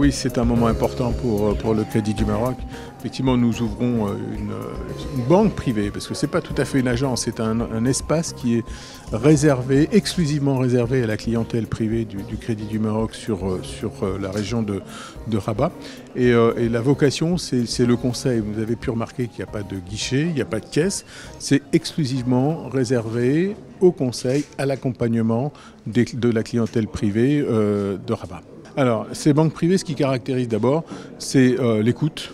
Oui, c'est un moment important pour le Crédit du Maroc. Effectivement, nous ouvrons une banque privée, parce que ce n'est pas tout à fait une agence, c'est un espace qui est réservé, exclusivement réservé à la clientèle privée du Crédit du Maroc sur la région de Rabat. Et la vocation, c'est le conseil. Vous avez pu remarquer qu'il n'y a pas de guichet, il n'y a pas de caisse. C'est exclusivement réservé au conseil, à l'accompagnement de la clientèle privée de Rabat. Alors, ces banques privées, ce qui caractérise d'abord, c'est l'écoute,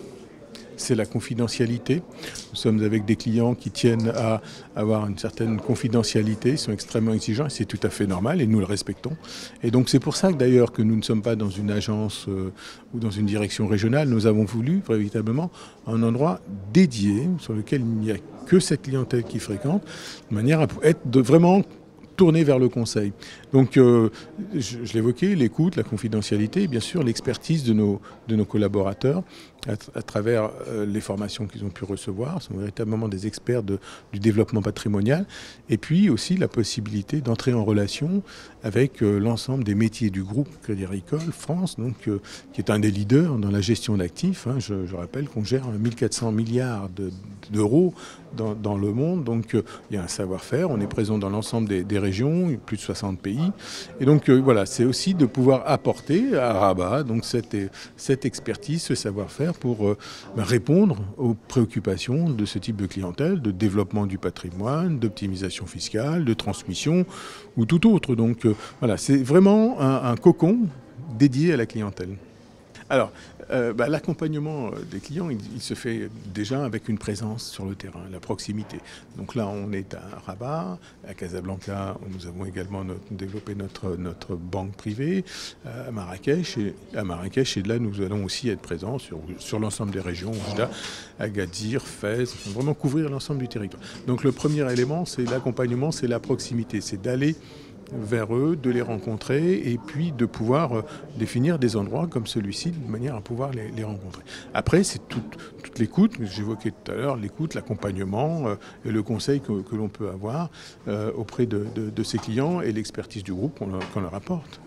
c'est la confidentialité. Nous sommes avec des clients qui tiennent à avoir une certaine confidentialité, ils sont extrêmement exigeants et c'est tout à fait normal et nous le respectons. Et donc c'est pour ça que d'ailleurs que nous ne sommes pas dans une agence ou dans une direction régionale, nous avons voulu véritablement un endroit dédié sur lequel il n'y a que cette clientèle qui fréquente, de manière à être vraiment tourner vers le conseil. Donc, je l'évoquais, l'écoute, la confidentialité, et bien sûr l'expertise de nos collaborateurs à travers les formations qu'ils ont pu recevoir. Ce sont véritablement des experts du développement patrimonial. Et puis aussi la possibilité d'entrer en relation avec l'ensemble des métiers du groupe Crédit Agricole France, donc, qui est un des leaders dans la gestion d'actifs. Hein. Je rappelle qu'on gère 1400 milliards d'euros dans le monde. Donc, il y a un savoir-faire. On est présent dans l'ensemble des régions, plus de 60 pays. Et donc voilà, c'est aussi de pouvoir apporter à Rabat donc cette expertise, ce savoir-faire pour répondre aux préoccupations de ce type de clientèle, de développement du patrimoine, d'optimisation fiscale, de transmission ou tout autre. Donc voilà, c'est vraiment un cocon dédié à la clientèle. Alors, l'accompagnement des clients, il se fait déjà avec une présence sur le terrain, la proximité. Donc là, on est à Rabat, à Casablanca, nous avons également développé notre banque privée, à Marrakech, et de là, nous allons aussi être présents sur l'ensemble des régions, Oujda, Agadir, Fès, vraiment couvrir l'ensemble du territoire. Donc le premier élément, c'est l'accompagnement, c'est la proximité, c'est d'aller vers eux, de les rencontrer et puis de pouvoir définir des endroits comme celui-ci de manière à pouvoir les rencontrer. Après, c'est toute l'écoute, j'évoquais tout à l'heure, l'écoute, l'accompagnement et le conseil que l'on peut avoir auprès de ces clients et l'expertise du groupe qu'on leur apporte.